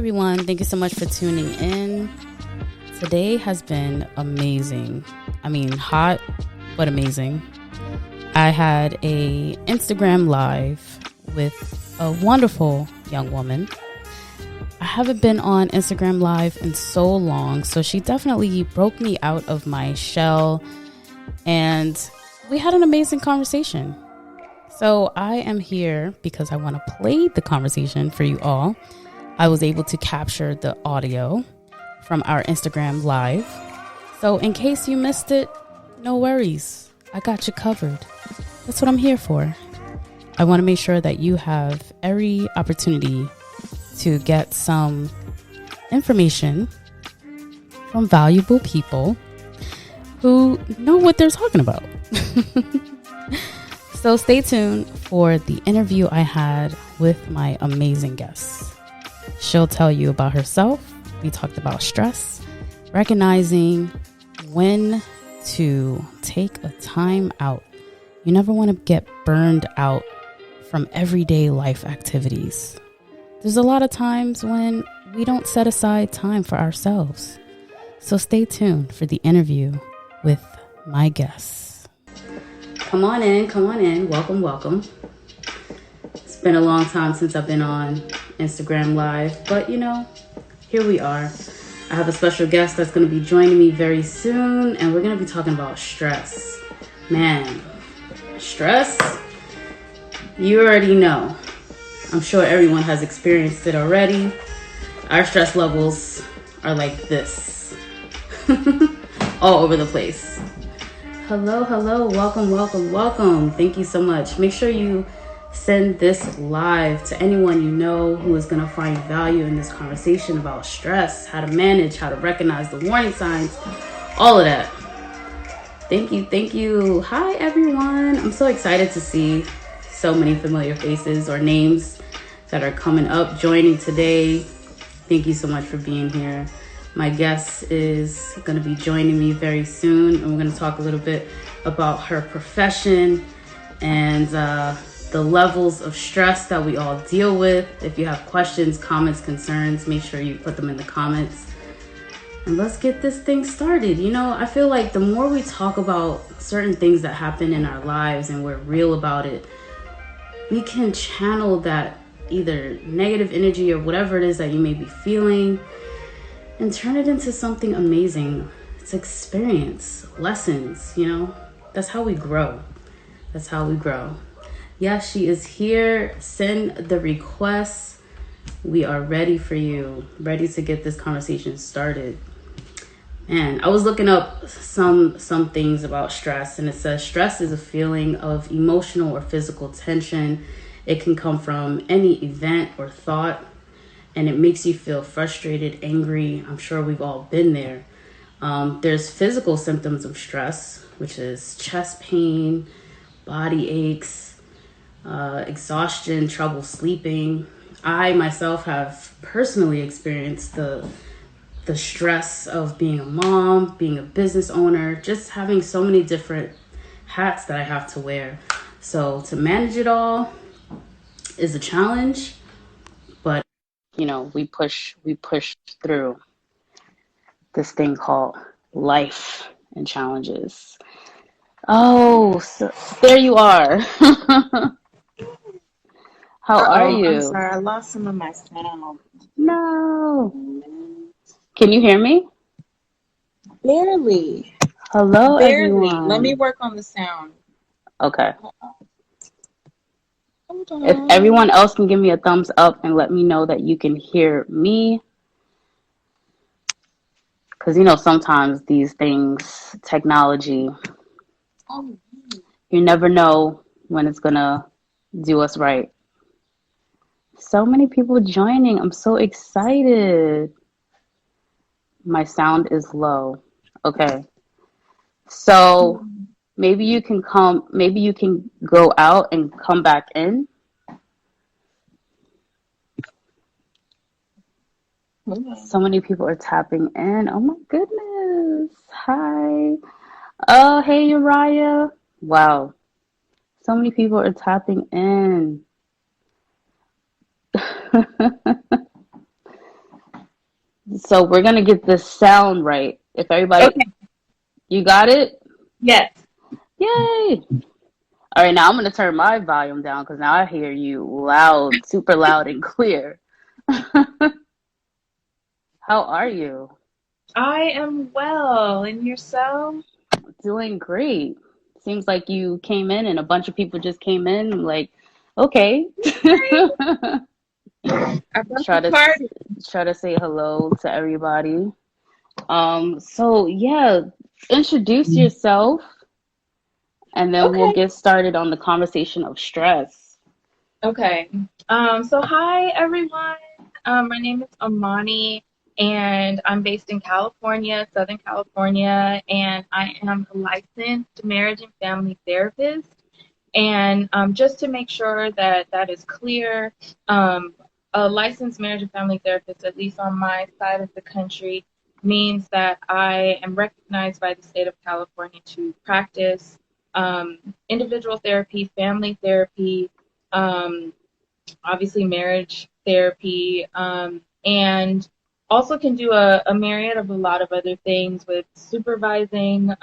everyone. Thank you so much for tuning in. Today has been amazing. I mean, hot, but amazing. I had a Instagram live with a wonderful young woman. I haven't been on Instagram live in so long, so she definitely broke me out of my shell, and we had an amazing conversation. So I am here because I want to play the conversation for you all. I was able to capture the audio from our Instagram live. So in case you missed it, no worries. I got you covered. That's what I'm here for. I want to make sure that you have every opportunity to get some information from valuable people who know what they're talking about. So stay tuned for the interview I had with my amazing guest. She'll tell you about herself. We talked about stress, recognizing when to take a time out. You never want to get burned out from everyday life activities. There's a lot of times when we don't set aside time for ourselves. So stay tuned for the interview with my guest. Come on in. Welcome. It's been a long time since I've been on Instagram Live, but here we are. I have a special guest that's going to be joining me very soon, and we're going to be talking about stress. Man, stress, you already know. I'm sure everyone has experienced it already. Our stress levels are like this. All over the place. Hello. Welcome. Thank you so much. Make sure you send this live to anyone you know who is going to find value in this conversation about stress, how to manage, how to recognize the warning signs, all of that. Thank you. Hi, everyone. I'm so excited to see so many familiar faces or names that are coming up, joining today. Thank you so much for being here. My guest is going to be joining me very soon, and we're going to talk a little bit about her profession and the levels of stress that we all deal with. If you have questions, comments, concerns, make sure you put them in the comments. And let's get this thing started. I feel like the more we talk about certain things that happen in our lives and we're real about it, we can channel that either negative energy or whatever it is that you may be feeling and turn it into something amazing. It's experience, lessons, That's how we grow. Yeah, she is here. Send the requests. We are ready for you. Ready to get this conversation started. And I was looking up some things about stress, and it says stress is a feeling of emotional or physical tension. It can come from any event or thought, and it makes you feel frustrated, angry. I'm sure we've all been there. There's physical symptoms of stress, which is chest pain, body aches, exhaustion, trouble sleeping. I myself have personally experienced the stress of being a mom, being a business owner, just having so many different hats that I have to wear. So to manage it all is a challenge, but we push through this thing called life and challenges. Oh, so there you are. How are you? I'm sorry, I lost some of my sound. No. Can you hear me? Barely. Hello, everyone. Let me work on the sound. Okay. If everyone else can give me a thumbs up and let me know that you can hear me. Because, sometimes these things, technology, you never know when it's going to do us right. So many people joining. I'm so excited. My sound is low. Okay. So maybe you can go out and come back in. So many people are tapping in. Oh my goodness. Hi. Oh, hey, Uriah. Wow. So many people are tapping in. So we're gonna get the sound right. If everybody, Okay. you got it? Yes. Yay! All right, now I'm gonna turn my volume down because now I hear you loud, super loud and clear. How are you? I am well. And yourself? Doing great. Seems like you came in and a bunch of people just came in. I'm like, okay. I brought try the to party. try to say hello to everybody. So yeah, introduce yourself and then we'll Okay. get started on the conversation of stress. Okay. So hi everyone. My name is Amani and I'm based in California, Southern California, and I am a licensed marriage and family therapist. And just to make sure that that is clear, um, a licensed marriage and family therapist, at least on my side of the country, means that I am recognized by the state of California to practice individual therapy, family therapy, um, obviously marriage therapy, and also can do a myriad of a lot of other things with supervising,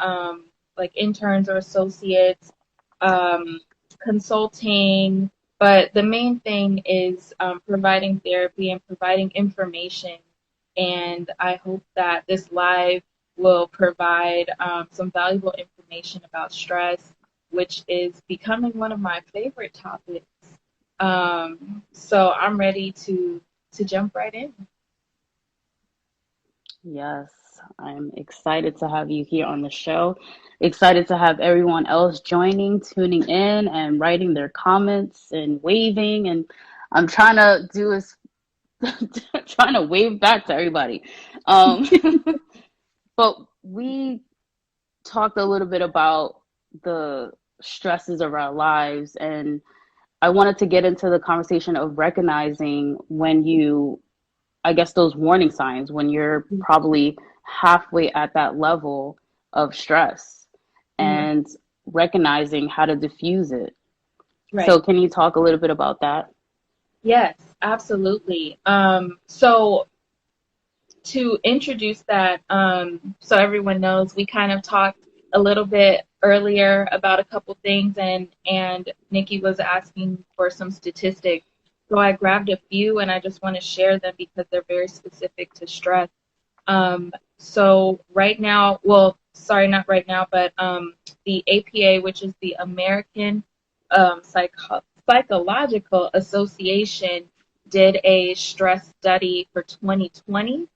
like interns or associates, um, consulting. But the main thing is providing therapy and providing information. And I hope that this live will provide some valuable information about stress, which is becoming one of my favorite topics. So I'm ready to jump right in. Yes, I'm excited to have you here on the show. Excited to have everyone else joining, tuning in, and writing their comments and waving. And I'm trying to do is trying to wave back to everybody. Um, but we talked a little bit about the stresses of our lives, and I wanted to get into the conversation of recognizing when you, I guess, those warning signs when you're probably halfway at that level of stress Mm, and recognizing how to diffuse it. right. So, can you talk a little bit about that? Yes, absolutely. So to introduce that, so everyone knows, we kind of talked a little bit earlier about a couple things, and Nikki was asking for some statistics. So I grabbed a few, and I just want to share them because they're very specific to stress. So right now, well, sorry, not right now, but the APA, which is the American Psychological Association, did a stress study for 2020,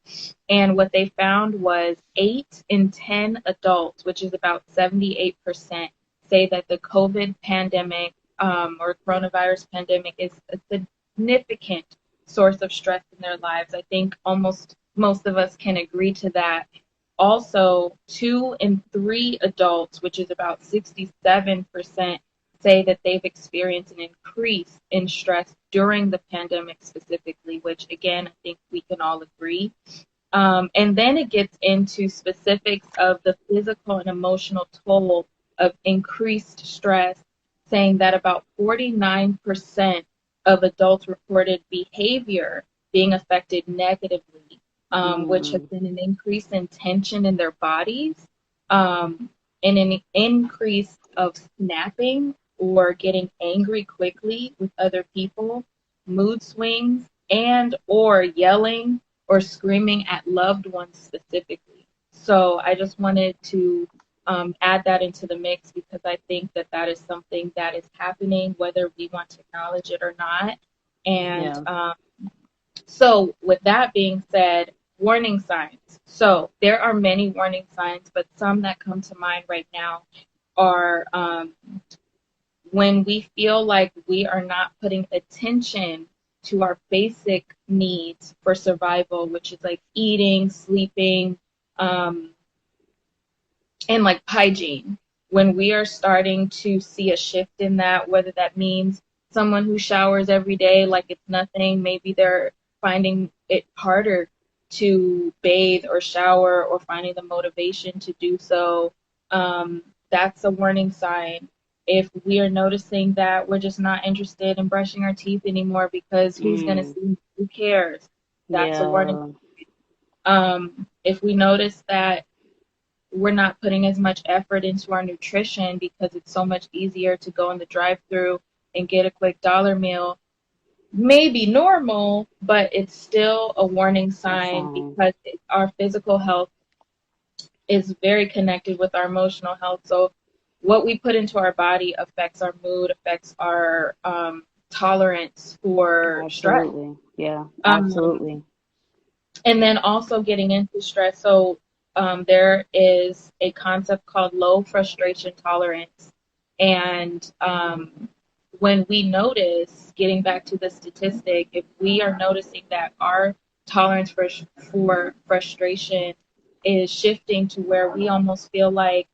and what they found was 8 in 10 adults, which is about 78%, say that the COVID pandemic or coronavirus pandemic is a significant source of stress in their lives. I think almost most of us can agree to that. Also, 2 in 3 adults, which is about 67%, say that they've experienced an increase in stress during the pandemic specifically, which again, I think we can all agree. And then it gets into specifics of the physical and emotional toll of increased stress, saying that about 49% of adults reported behavior being affected negatively, which has Mm, been an increase in tension in their bodies, um, and an increase of snapping or getting angry quickly with other people, mood swings, and or yelling or screaming at loved ones specifically. So I just wanted to add that into the mix because I think that that is something that is happening, whether we want to acknowledge it or not. And yeah. so, with that being said, warning signs. So, there are many warning signs, but some that come to mind right now are when we feel like we are not putting attention to our basic needs for survival, which is like eating, sleeping, um, and like hygiene. When we are starting to see a shift in that, whether that means someone who showers every day like it's nothing, maybe they're finding it harder to bathe or shower or finding the motivation to do so. That's a warning sign. If we are noticing that we're just not interested in brushing our teeth anymore because who's going to Mm, see? Who cares? That's a warning. yeah. If we notice that we're not putting as much effort into our nutrition because it's so much easier to go in the drive-through and get a quick dollar meal, may be normal, but it's still a warning sign because our physical health is very connected with our emotional health. So what we put into our body affects our mood, affects our tolerance for stress. Yeah, absolutely. And then also getting into stress. So there is a concept called low frustration tolerance. And when we notice, getting back to the statistic, if we are noticing that our tolerance for frustration is shifting to where we almost feel like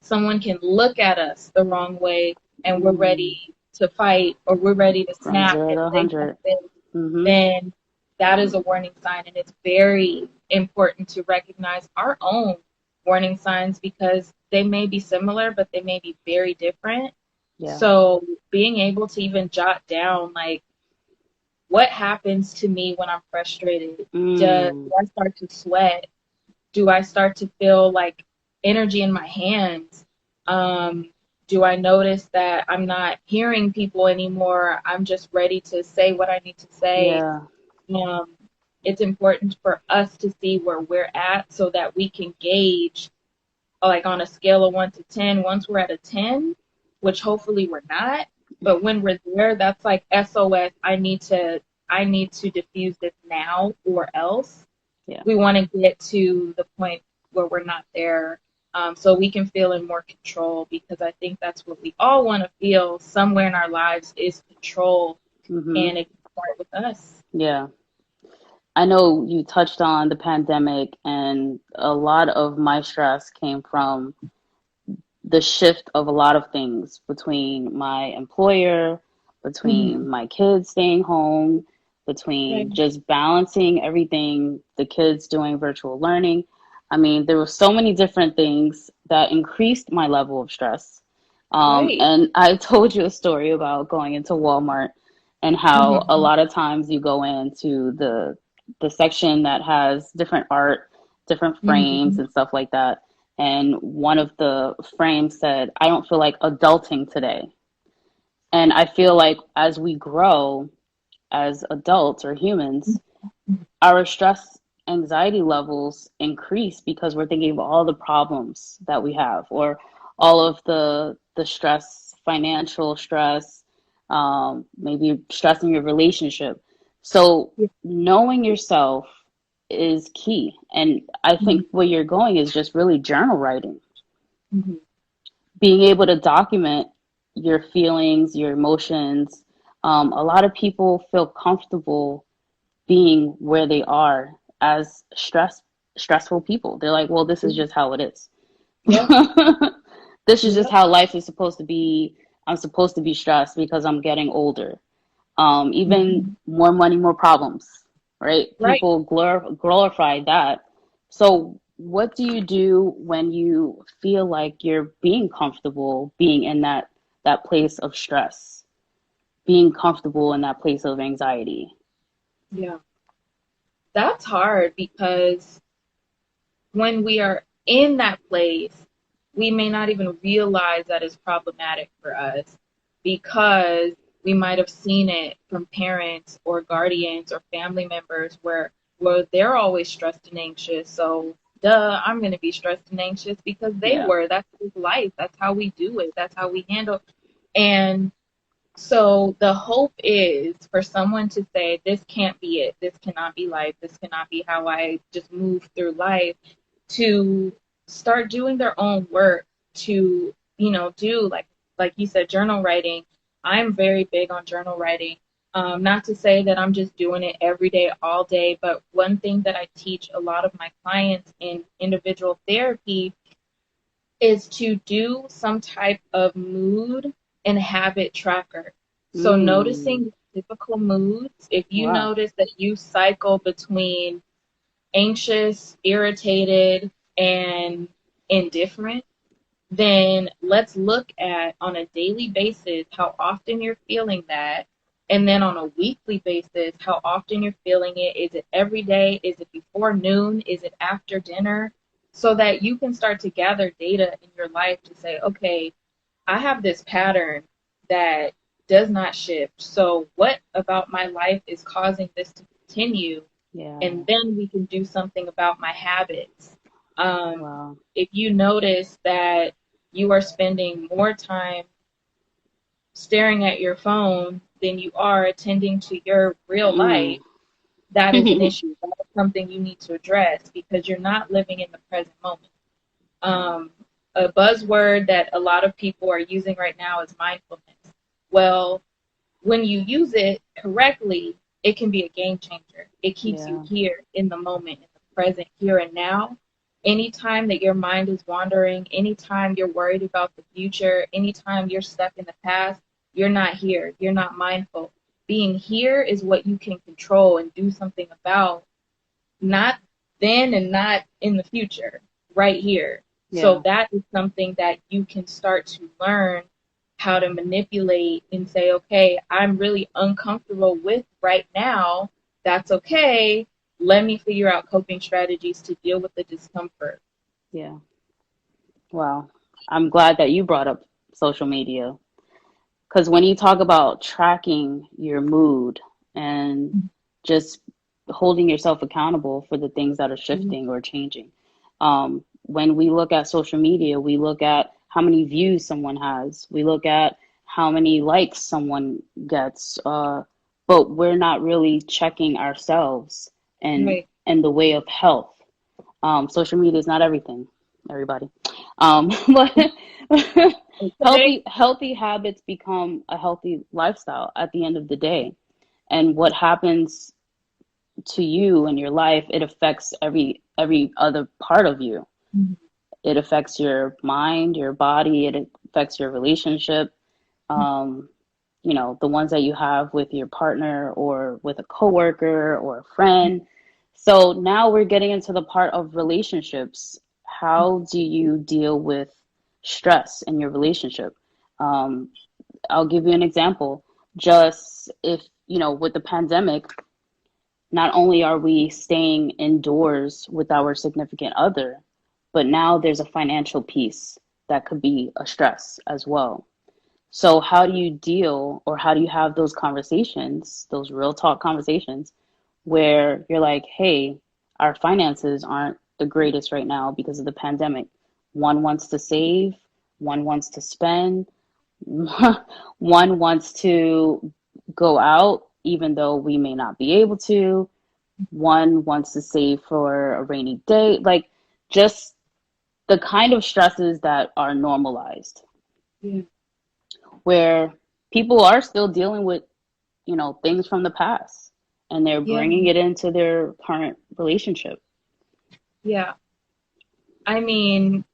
someone can look at us the wrong way and we're ready to fight or we're ready to snap From 0 to 100. Then that is a warning sign. And it's very important to recognize our own warning signs because they may be similar, but they may be very different. Yeah. So being able to even jot down, like, what happens to me when I'm frustrated? Do I start to sweat? Do I start to feel like energy in my hands? Do I notice that I'm not hearing people anymore? I'm just ready to say what I need to say. Yeah. It's important for us to see where we're at so that we can gauge, like on a scale of 1 to 10. Once we're at a 10, which hopefully we're not, but when we're there, that's like SOS. I need to diffuse this now or else. Yeah. We want to get to the point where we're not there, so we can feel in more control, because I think that's what we all want to feel somewhere in our lives is control, and it can start with us. Yeah. I know you touched on the pandemic, and a lot of my stress came from the shift of a lot of things between my employer, between my kids staying home, between just balancing everything, the kids doing virtual learning. I mean, there were so many different things that increased my level of stress. And I told you a story about going into Walmart and how a lot of times you go into the section that has different art, different frames and stuff like that. And one of the frames said, "I don't feel like adulting today." And I feel like as we grow as adults or humans, our stress, anxiety levels increase because we're thinking of all the problems that we have, or all of the stress, financial stress, maybe stress in your relationship. So knowing yourself is key. And I think where you're going is just really journal writing. Being able to document your feelings, your emotions. A lot of people feel comfortable being where they are as stressful people. They're like, well, this is just how it is. Yeah. This is just how life is supposed to be. I'm supposed to be stressed because I'm getting older. Even more money, more problems, right? People glorify that. So what do you do when you feel like you're being comfortable being in that place of stress, being comfortable in that place of anxiety? Yeah. That's hard, because when we are in that place, we may not even realize that it's problematic for us, because we might have seen it from parents or guardians or family members where they're always stressed and anxious. So, I'm going to be stressed and anxious because they were. That's his life. That's how we do it. That's how we handle. And so the hope is for someone to say, this can't be it. This cannot be life. This cannot be how I just move through life, to start doing their own work, to, do like you said, journal writing. I'm very big on journal writing. Not to say that I'm just doing it every day, all day, but one thing that I teach a lot of my clients in individual therapy is to do some type of mood and habit tracker. So noticing typical moods, if you notice that you cycle between anxious, irritated, and indifferent, then let's look at, on a daily basis, how often you're feeling that, And then on a weekly basis, how often you're feeling it. Is it every day? Is it before noon? Is it after dinner? So that you can start to gather data in your life to say, okay, I have this pattern that does not shift. So what about my life is causing this to continue? Yeah. And then we can do something about my habits. Wow. If you notice that you are spending more time staring at your phone than you are attending to your real life, that is an issue. That is something you need to address because you're not living in the present moment. A buzzword that a lot of people are using right now is mindfulness. Well, when you use it correctly, it can be a game changer. It keeps you here in the moment, in the present, here and now. Anytime that your mind is wandering, anytime you're worried about the future, anytime you're stuck in the past, you're not here. You're not mindful. Being here is what you can control and do something about, not then and not in the future, right here. Yeah. So that is something that you can start to learn how to manipulate and say, okay, I'm really uncomfortable with right now. That's okay. Let me figure out coping strategies to deal with the discomfort. Yeah. Wow. I'm glad that you brought up social media. Because when you talk about tracking your mood and just holding yourself accountable for the things that are shifting or changing, when we look at social media, we look at how many views someone has, we look at how many likes someone gets, but we're not really checking ourselves and Right. in the way of health. Social media is not everything, everybody. But Okay. healthy habits become a healthy lifestyle at the end of the day. And what happens to you in your life, it affects every other part of you. Mhm. It affects your mind, your body, it affects your relationship. You know, the ones that you have with your partner or with a coworker or a friend. So now we're getting into the part of relationships. How do you deal with stress in your relationship? I'll give you an example. Just if, you know, with the pandemic, not only are we staying indoors with our significant other, but now there's a financial piece that could be a stress as well. So how do you deal or how do you have those conversations, those real talk conversations where you're like, hey, our finances aren't the greatest right now because of the pandemic. One wants to save, one wants to spend, one wants to go out even though we may not be able to. One wants to save for a rainy day. Like just the kind of stresses that are normalized. Yeah. Where people are still dealing with, you know, things from the past and they're Yeah. bringing it into their current relationship. Yeah. I mean,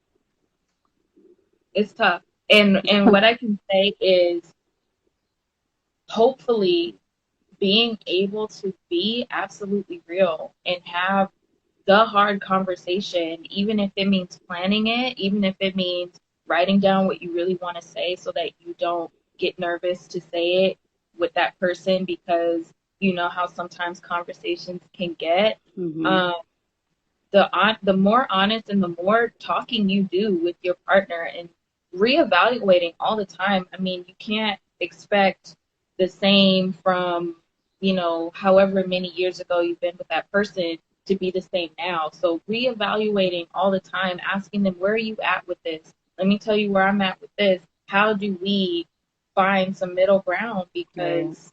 it's tough. And what I can say is hopefully being able to be absolutely real and have the hard conversation, even if it means planning it, even if it means writing down what you really want to say so that you don't get nervous to say it with that person because you know how sometimes conversations can get. Mm-hmm. Um, the more honest and the more talking you do with your partner and reevaluating all the time. I mean, you can't expect the same from, you know, however many years ago you've been with that person to be the same now. So reevaluating all the time, asking them, where are you at with this? Let me tell you where I'm at with this. How do we find some middle ground? Right. Because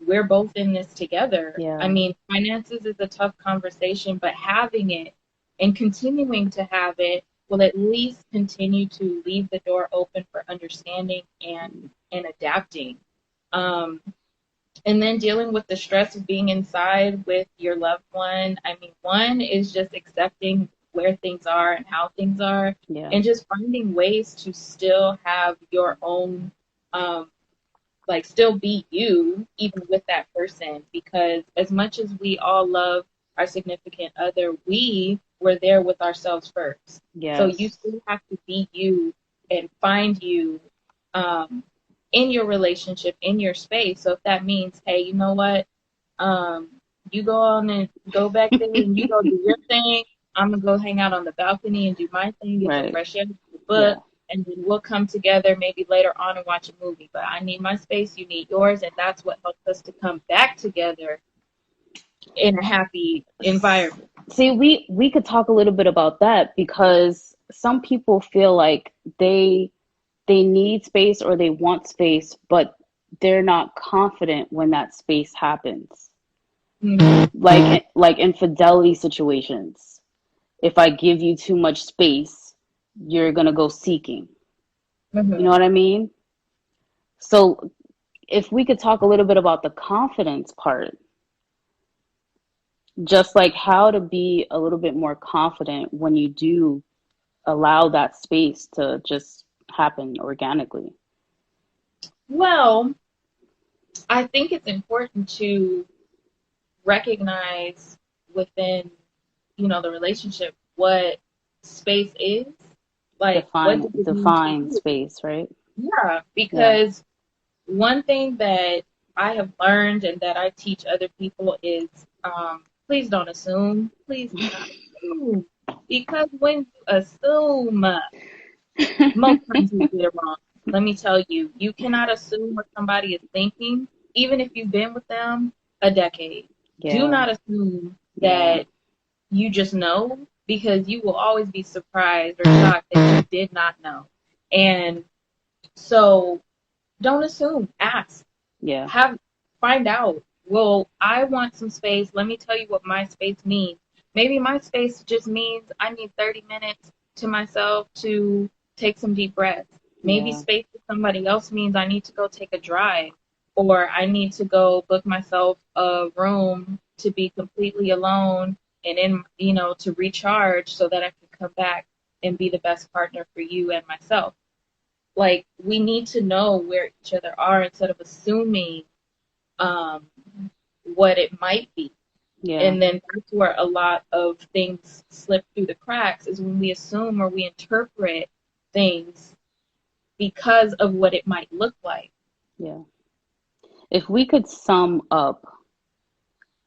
we're both in this together. I Yeah. mean, finances is a tough conversation, but having it and continuing to have it will at least continue to leave the door open for understanding and adapting. Um, and then dealing with the stress of being inside with your loved one. I mean, one is just accepting where things are and how things are, Yeah. and just finding ways to still have your own like still be you even with that person, because as much as we all love our significant other, we were there with ourselves first. So you Yes. still have to be you and find you, um, in your relationship, in your space. So if that means, hey, you know what? You go on and go back there and you go do your thing. I'm gonna go hang out on the balcony and do my thing, get some Right. fresh air, read a Yeah. book, and then we'll come together maybe later on and watch a movie. But I need my space, you need yours, and that's what helps us to come back together in a happy environment. See, we could talk a little bit about that, because some people feel like they need space or they want space, but they're not confident when that space happens. Mm-hmm. Like infidelity situations. If I give you too much space, you're gonna go seeking. Mm-hmm. You know what I mean? So if we could talk a little bit about the confidence part, just like how to be a little bit more confident when you do allow that space to just happen organically. Well, I think it's important to recognize within, the relationship what space is. Like, what does it mean to Define you? space, right? Yeah, because one thing that I have learned and that I teach other people is please don't assume. Please do not assume. Because when you assume, most times you get it wrong. Let me tell you, you cannot assume what somebody is thinking, even if you've been with them a decade. Do not assume that you just know, because you will always be surprised or shocked that you did not know. And so don't assume, ask. Find out. Well, I want some space. Let me tell you what my space means. Maybe my space just means I need 30 minutes to myself to take some deep breaths. Maybe space for somebody else means I need to go take a drive, or I need to go book myself a room to be completely alone and to recharge so that I can come back and be the best partner for you and myself. Like, we need to know where each other are instead of assuming what it might be. And then that's where a lot of things slip through the cracks, is when we assume or we interpret things because of what it might look like. Yeah. If we could sum up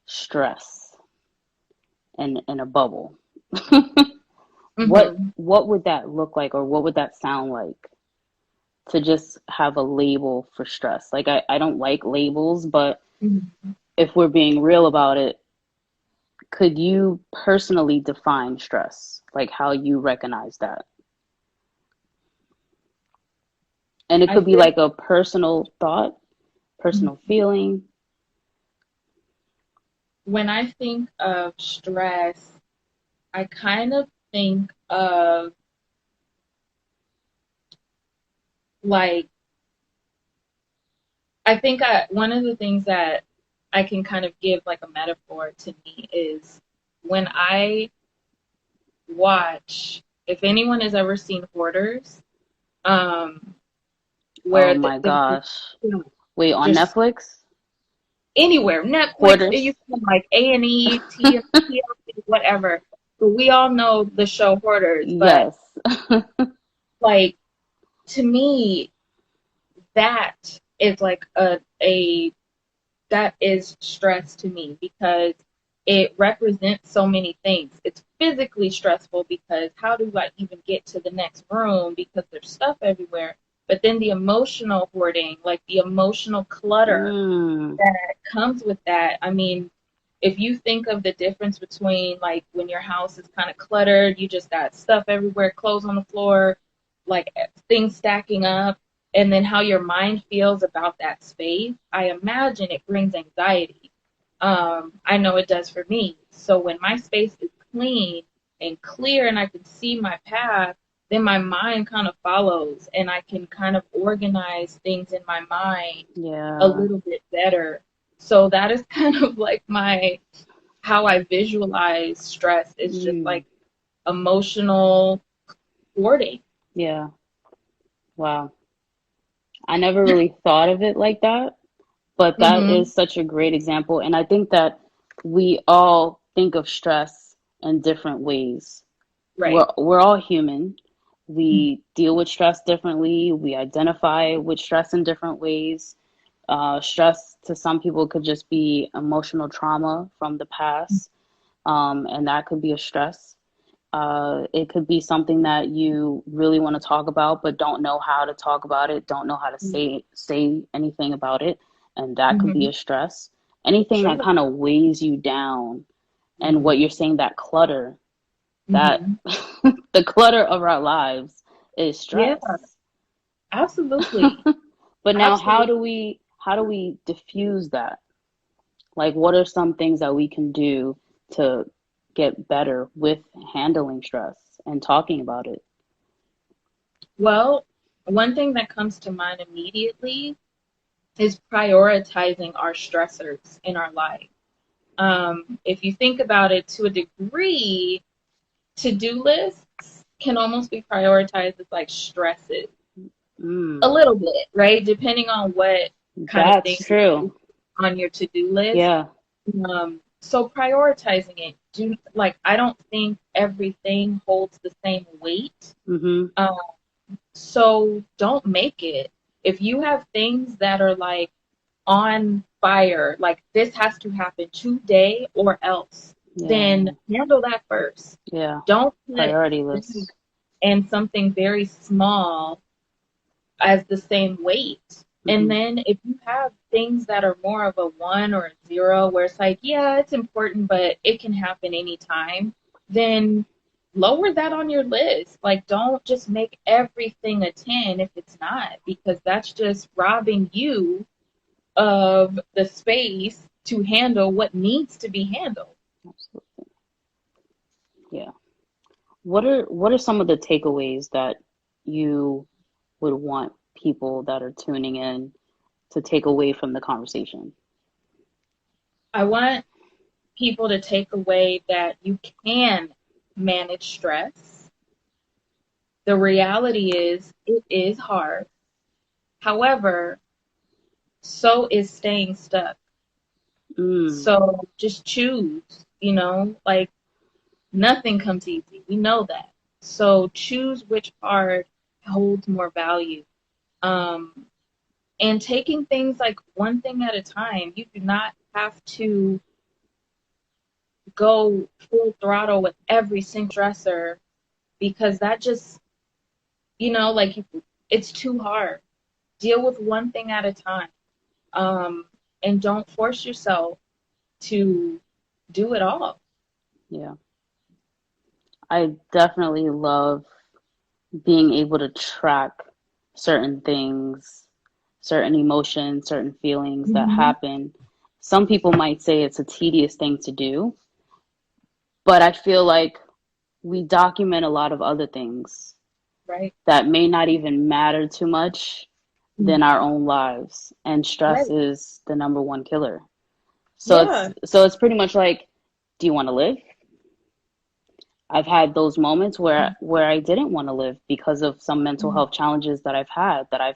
stress in a bubble, what would that look like, or what would that sound like, to just have a label for stress? Like, I don't like labels, but if we're being real about it, could you personally define stress? Like, how you recognize that? And it could be like a personal thought, personal feeling. When I think of stress, I kind of think of, like, one of the things that I can kind of give like a metaphor to me is when I watch, if anyone has ever seen Hoarders, where oh my gosh. Wait, on Netflix? Anywhere. Netflix, Hoarders? you can like A&E, TLC, whatever. But we all know the show Hoarders. But like, to me, that is like that is stress to me, because it represents so many things. It's physically stressful because how do I even get to the next room because there's stuff everywhere? But then the emotional hoarding, like the emotional clutter that comes with that. I mean, if you think of the difference between like when your house is kind of cluttered, you just got stuff everywhere, clothes on the floor, like things stacking up, and then how your mind feels about that space, I imagine it brings anxiety. I know it does for me. So when my space is clean and clear and I can see my path, then my mind kind of follows and I can kind of organize things in my mind a little bit better. So that is kind of like how I visualize stress. Is just like emotional hoarding. Yeah. Wow. I never really thought of it like that, but that is such a great example. And I think that we all think of stress in different ways. Right. We're all human. we deal with stress differently. We identify with stress in different ways. Stress to some people could just be emotional trauma from the past, and that could be a stress. It could be something that you really want to talk about, but don't know how to talk about it, don't know how to say anything about it, and that could be Mm-hmm. a stress. Anything that True. kind of weighs you down, and what you're saying, that clutter, that Mm-hmm. the clutter of our lives is Yeah, stress. absolutely. But now, Absolutely. how do we diffuse that? Like, what are some things that we can do to get better with handling stress and talking about it? Well, one thing that comes to mind immediately is prioritizing our stressors in our life. If you think about it to a degree, to-do lists can almost be prioritized as like stresses a Mm, little bit, right? Depending on what kind of that's thing true. on your to-do list. Yeah. So prioritizing it, I don't think everything holds the same weight. Mm-hmm. Um, so don't make it. If you have things that are like on fire, like this has to happen today or else, then Yeah. handle that first. Yeah. Don't put Priority things lists. and something very small as the same weight. And Mm-hmm. then if you have things that are more of a one or a zero, where it's like, yeah, it's important, but it can happen anytime, then lower that on your list. Like, don't just make everything a 10 if it's not, because that's just robbing you of the space to handle what needs to be handled. Absolutely. Yeah. What are some of the takeaways that you would want people that are tuning in to take away from the conversation? I want people to take away that you can manage stress. The reality is, it is hard. However, so is staying stuck. Mm, So just choose, like nothing comes easy. We know that. So choose which part holds more value. Um, and taking things like one thing at a time. You do not have to go full throttle with every single stressor, because that just, like it's too hard. Deal with one thing at a time. Um, and don't force yourself to do it all. yeah. I definitely love being able to track certain things, certain emotions, certain feelings that Mm-hmm. happen. Some people might say it's a tedious thing to do, but I feel like we document a lot of other things Right. that may not even matter too much than Mm-hmm. our own lives. And stress Right. is the number one killer. Yeah. So it's pretty much like, do you want to live? I've had those moments where I didn't want to live because of some mental Mm-hmm. health challenges that I've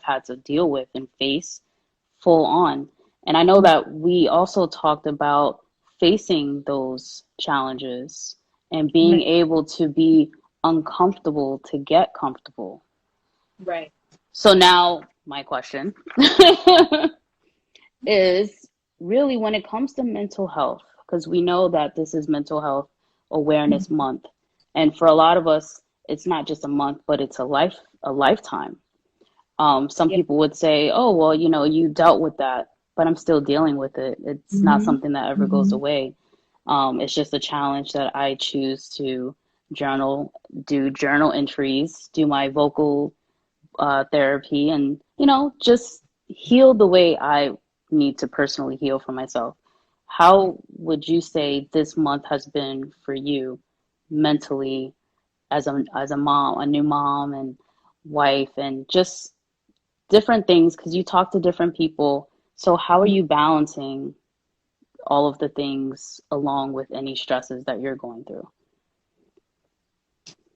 had to deal with and face full on. And I know that we also talked about facing those challenges and being Right. able to be uncomfortable to get comfortable. Right. So now my question is really when it comes to mental health, because we know that this is Mental Health Awareness Mm-hmm. Month. And for a lot of us, it's not just a month, but it's a lifetime. Some Yeah. people would say, oh, well, you dealt with that, but I'm still dealing with it. It's not Mm-hmm. something that ever goes Mm-hmm. away. It's just a challenge that I choose to journal, do journal entries, do my vocal therapy, and, just heal the way I need to personally heal for myself. How would you say this month has been for you mentally as a mom, a new mom and wife, and just different things because you talk to different people. So how are you balancing all of the things along with any stresses that you're going through?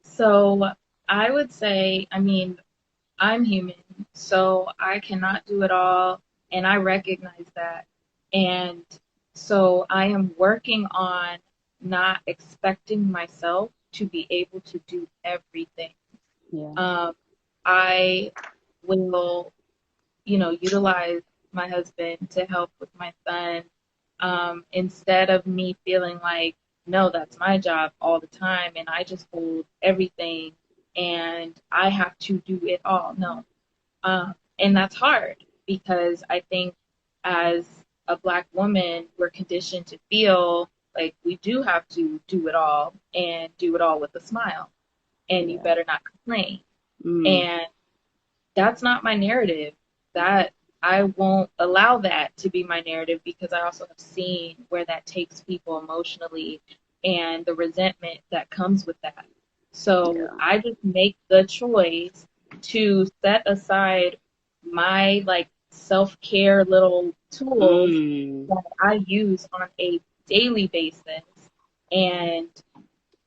So I would say, I mean, I'm human, so I cannot do it all, and I recognize that. And so I am working on not expecting myself to be able to do everything. Yeah. I will, utilize my husband to help with my son, instead of me feeling like, no, that's my job all the time and I just hold everything and I have to do it all. No. And that's hard because I think as a Black woman, we're conditioned to feel like we do have to do it all and do it all with a smile, and you Yeah. better not complain. Mm. And that's not my narrative. That I won't allow that to be my narrative because I also have seen where that takes people emotionally and the resentment that comes with that. So Yeah. I just make the choice to set aside my like self-care little tools Mm. that I use on a daily basis, and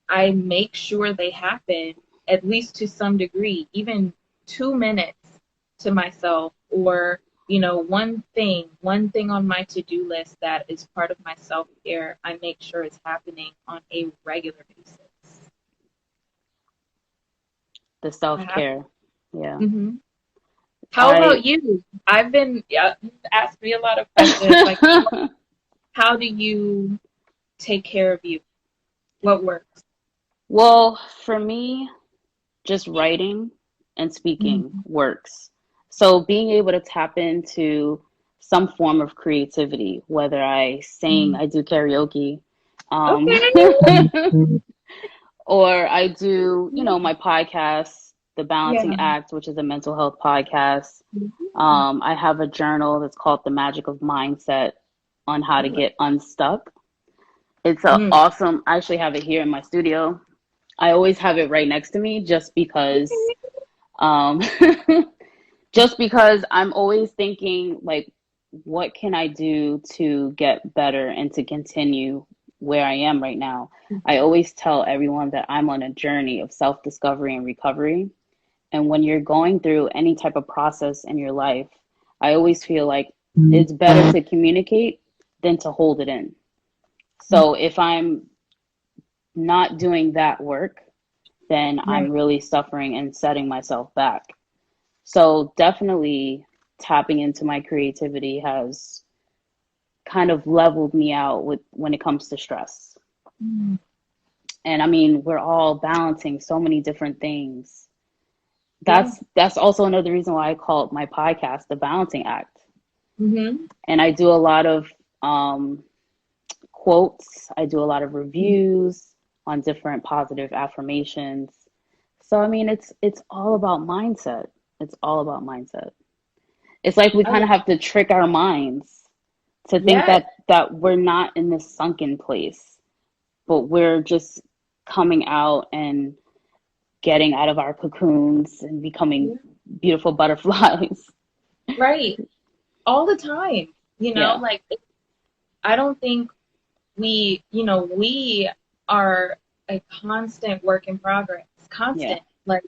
I make sure they happen at least to some degree, even 2 minutes to myself, or one thing on my to-do list that is part of my self-care. I make sure it's happening on a regular basis. The I have. self-care. Yeah. Hmm. How I about you? You've asked me a lot of questions. Like, how do you take care of you? What works? Well, for me, just writing and speaking Mhm. works. So being able to tap into some form of creativity, whether I sing, I do karaoke, um, Okay. or I do, my podcast, The Balancing Yeah. Act, which is a mental health podcast. Mhm. I have a journal that's called The Magic of Mindset on how to get unstuck. It's Mm. awesome. I actually have it here in my studio. I always have it right next to me Okay. um, just because I'm always thinking like, what can I do to get better and to continue where I am right now? I always tell everyone that I'm on a journey of self-discovery and recovery. And when you're going through any type of process in your life, I always feel like it's better to communicate than to hold it in. So if I'm not doing that work, then I'm Right. really suffering and setting myself back. So definitely tapping into my creativity has kind of leveled me out with when it comes to stress. Mm. And I mean, we're all balancing so many different things. Yeah. That's also another reason why I call it my podcast The Balancing Act. Mm-hmm. And I do a lot of um, quotes. I do a lot of reviews on different positive affirmations. So I mean, it's all about mindset. It's all about mindset. It's like we I kind love. of have to trick our minds to think Yes. that we're not in this sunken place, but we're just coming out and getting out of our cocoons and becoming Yeah. beautiful butterflies. Right. All the time. Yeah. Like I don't think we are a constant work in progress. Yeah. Constant. Like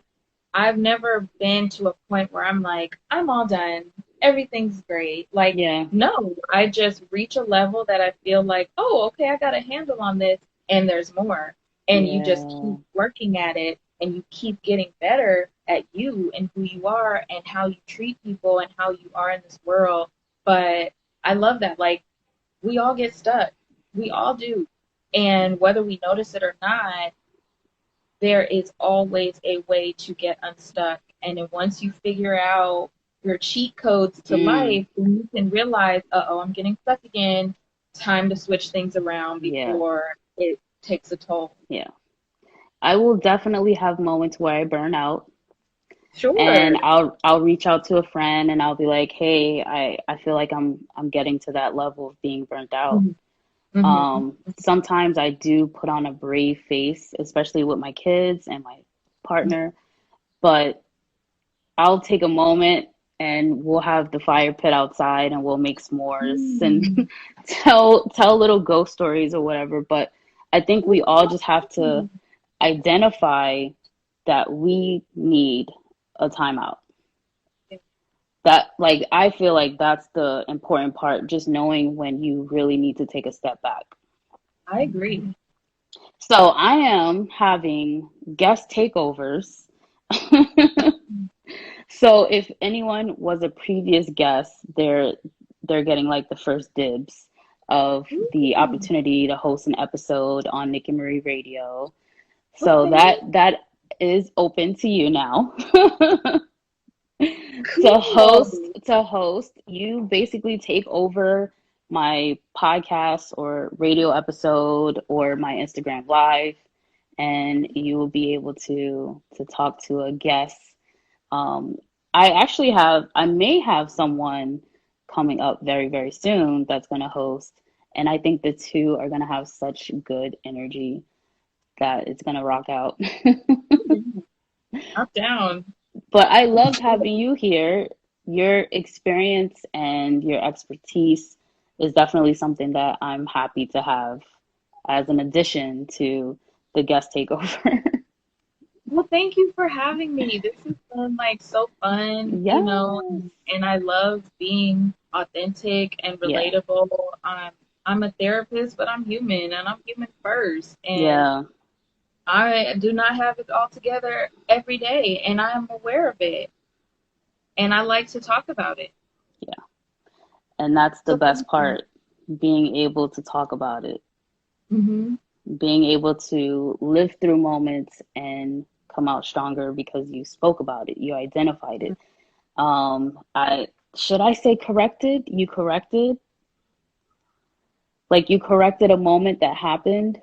I've never been to a point where I'm like, I'm all done. Everything's great. Like, Yeah. no, I just reach a level that I feel like, oh, okay, I got a handle on this, and there's more. And you just Yeah. keep working at it, and you keep getting better at you and who you are and how you treat people and how you are in this world. But I love that. Like, we all get stuck. We all do. And whether we notice it or not, there is always a way to get unstuck. And then once you figure out your cheat codes to Mm. life, then you can realize, uh-oh, I'm getting stuck again. Time to switch things around Yeah. before it takes a toll. Yeah. I will definitely have moments where I burn out, and Sure. I'll reach out to a friend and I'll be like, "Hey, I feel like I'm getting to that level of being burnt out." Mm-hmm. Mm-hmm. Sometimes I do put on a brave face, especially with my kids and my partner, but I'll take a moment and we'll have the fire pit outside and we'll make s'mores and Mm-hmm. tell little ghost stories or whatever. But I think we all just have to identify that we need a timeout. That, like, I feel like that's the important part, just knowing when you really need to take a step back. I agree. So I am having guest takeovers So if anyone was a previous guest, they're getting like the first dibs of the Ooh, opportunity to host an episode on NikiMarie Radio. So okay, that is open to you now. cool. To host, you basically take over my podcast or radio episode or my Instagram live, and you will be able to talk to a guest. um, I may have someone coming up very, very soon that's going to host, and I think the two are going to have such good energy that it's going to rock out. I'm down. But I loved having you here. Your experience and your expertise is definitely something that I'm happy to have as an addition to the guest takeover. Well, thank you for having me. This has been like so fun, Yes. and I love being authentic and Yeah. relatable. I'm a therapist, but I'm human and I'm human first. And Yeah. I do not have it all together every day, and I am aware of it, and I like to talk about it. Yeah. And that's the So best thank you. part, being able to talk about it, Hmm. being able to live through moments and come out stronger because you spoke about it, you identified it. I should I say corrected? You corrected? Like you corrected a moment that happened,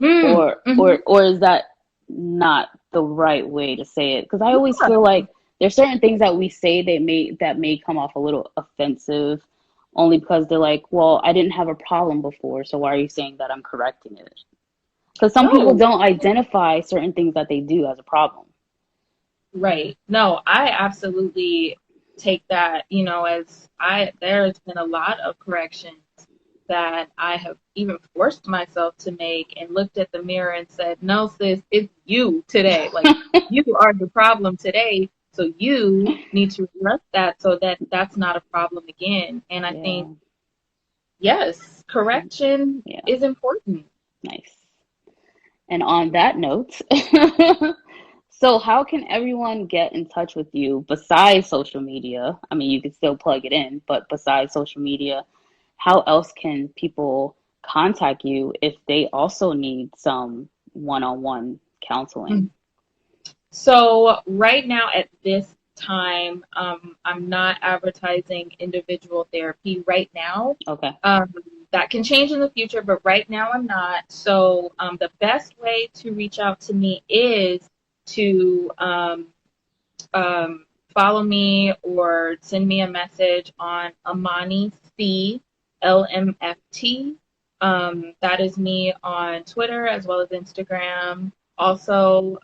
Mm, hmm. or is that not the right way to say it? Because I always Yeah. feel like there's certain things that we say that may come off a little offensive, only because they're like, well, I didn't have a problem before, so why are you saying that I'm correcting it? Because some people No. don't identify certain things that they do as a problem. Right. No, I absolutely take that, as there's been a lot of corrections that I have even forced myself to make and looked at the mirror and said, no, sis, it's you today. Like, you are the problem today. So you need to address that so that that's not a problem again. And I think, Yeah, yes, correction yeah, is important. nice. And on that note, so how can everyone get in touch with you besides social media? I mean, you can still plug it in, but besides social media, how else can people contact you if they also need some one-on-one counseling? So right now at this time, I'm not advertising individual therapy right now. Okay, Um, that can change in the future, but right now I'm not. So the best way to reach out to me is to um, follow me or send me a message on Amani C LMFT. That is me on Twitter as well as Instagram. Also,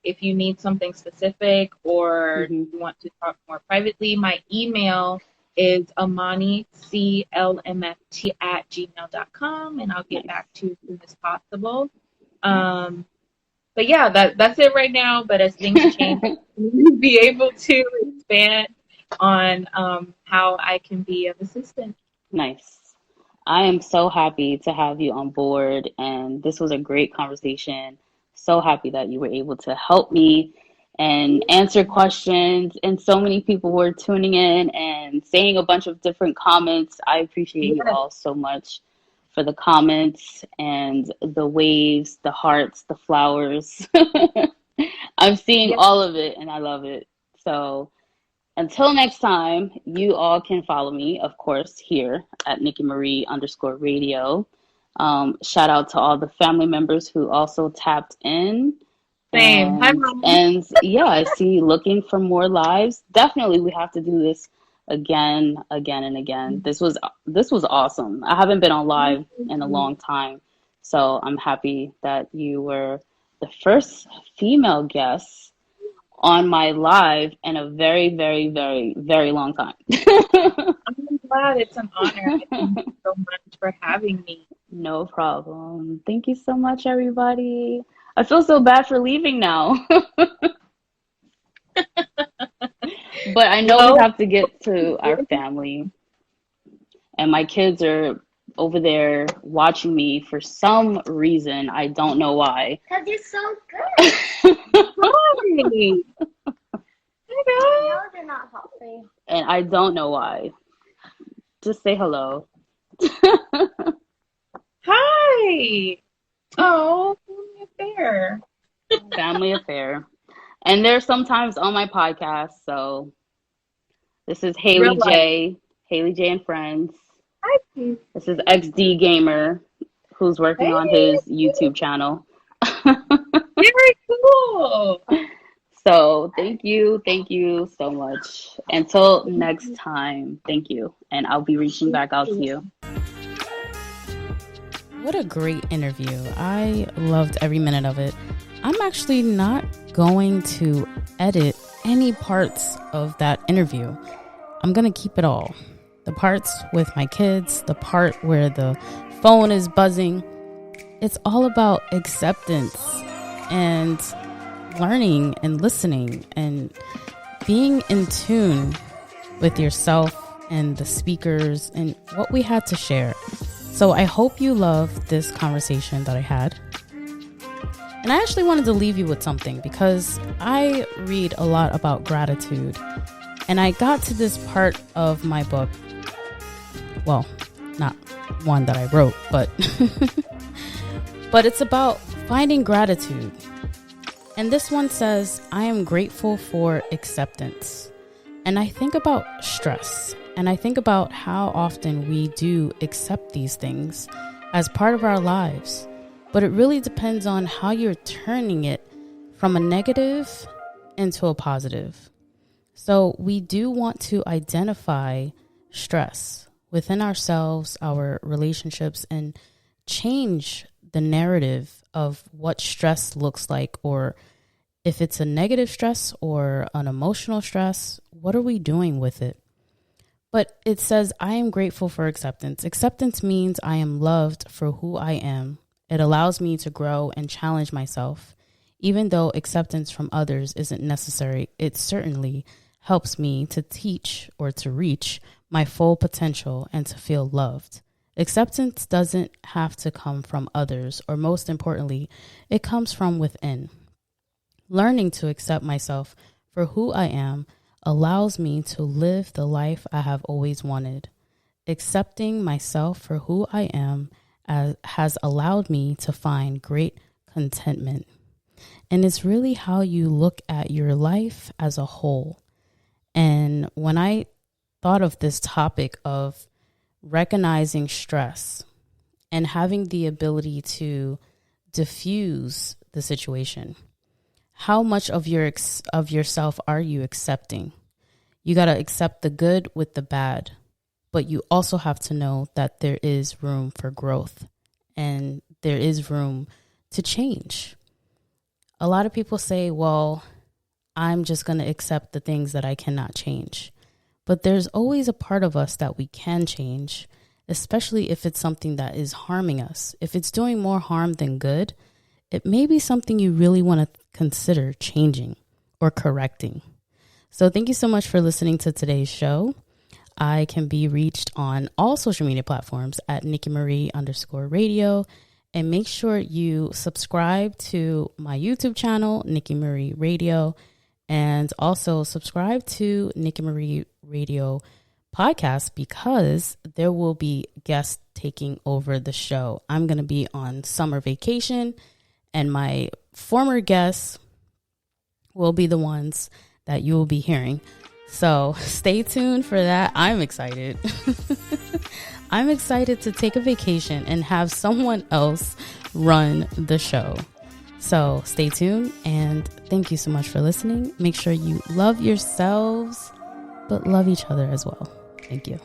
if you need something specific or mm-hmm. you want to talk more privately, my email is amaniclmft at gmail.com, and I'll get Nice, back to you as soon as possible. Um, but yeah, that's it right now. But as things change, we'll be able to expand on how I can be of assistance. nice. I am so happy to have you on board, and this was a great conversation. So happy that you were able to help me and answer questions, and so many people were tuning in and saying a bunch of different comments. I appreciate you Yes, all so much for the comments and the waves, the hearts, the flowers. I'm seeing yes, all of it, and I love it. So, until next time, you all can follow me, of course, here at NikiMarie_radio. Shout out to all the family members who also tapped in. same. Hi, mom. And yeah, I see you looking for more lives. Definitely we have to do this again, again and again. This was awesome. I haven't been on live in a long time. So I'm happy that you were the first female guest on my live in a very, very, very, very long time. I'm glad. It's an honor. I thank you so much for having me. No problem. Thank you so much, everybody. I feel so bad for leaving now, but I know we Well, have to get to our family, and my kids are over there watching me for some reason. I don't know why. Because you're so good. Hi. No, they're not hot for you. And I don't know why. Just say hello. Hi. Oh, family affair. Family affair. And they're sometimes on my podcast. So this is Haley J. Haley J and Friends. Hi. This is XD Gamer, who's working on his YouTube channel. Very cool. So thank you so much. Until next time, thank you. And I'll be reaching back out to you. What a great interview. I loved every minute of it. I'm actually not going to edit any parts of that interview. I'm going to keep it all. The parts with my kids, the part where the phone is buzzing. It's all about acceptance and learning and listening and being in tune with yourself and the speakers and what we had to share. So I hope you love this conversation that I had. And I actually wanted to leave you with something because I read a lot about gratitude. And I got to this part of my book. Well, not one that I wrote, but but it's about finding gratitude. And this one says, I am grateful for acceptance. And I think about stress. And I think about how often we do accept these things as part of our lives. But it really depends on how you're turning it from a negative into a positive. So we do want to identify stress within ourselves, our relationships, and change the narrative of what stress looks like, or if it's a negative stress or an emotional stress, what are we doing with it? But it says, I am grateful for acceptance. Acceptance means I am loved for who I am. It allows me to grow and challenge myself. Even though acceptance from others isn't necessary, it certainly helps me to teach or to reach my full potential and to feel loved. Acceptance doesn't have to come from others, or most importantly, it comes from within. Learning to accept myself for who I am allows me to live the life I have always wanted. Accepting myself for who I am has allowed me to find great contentment. And it's really how you look at your life as a whole. And when I thought of this topic of recognizing stress and having the ability to diffuse the situation, how much of yourself are you accepting? You got to accept the good with the bad, but you also have to know that there is room for growth and there is room to change. A lot of people say, well, I'm just going to accept the things that I cannot change. But there's always a part of us that we can change, especially if it's something that is harming us. If it's doing more harm than good, it may be something you really want to consider changing or correcting. So thank you so much for listening to today's show. I can be reached on all social media platforms at NikiMarie_radio. And make sure you subscribe to my YouTube channel, NikiMarie Radio, and also subscribe to NikiMarie Radio podcast because there will be guests taking over the show. I'm going to be on summer vacation, and my former guests will be the ones that you will be hearing. So stay tuned for that. I'm excited. I'm excited to take a vacation and have someone else run the show. So stay tuned and thank you so much for listening. Make sure you love yourselves, but love each other as well. Thank you.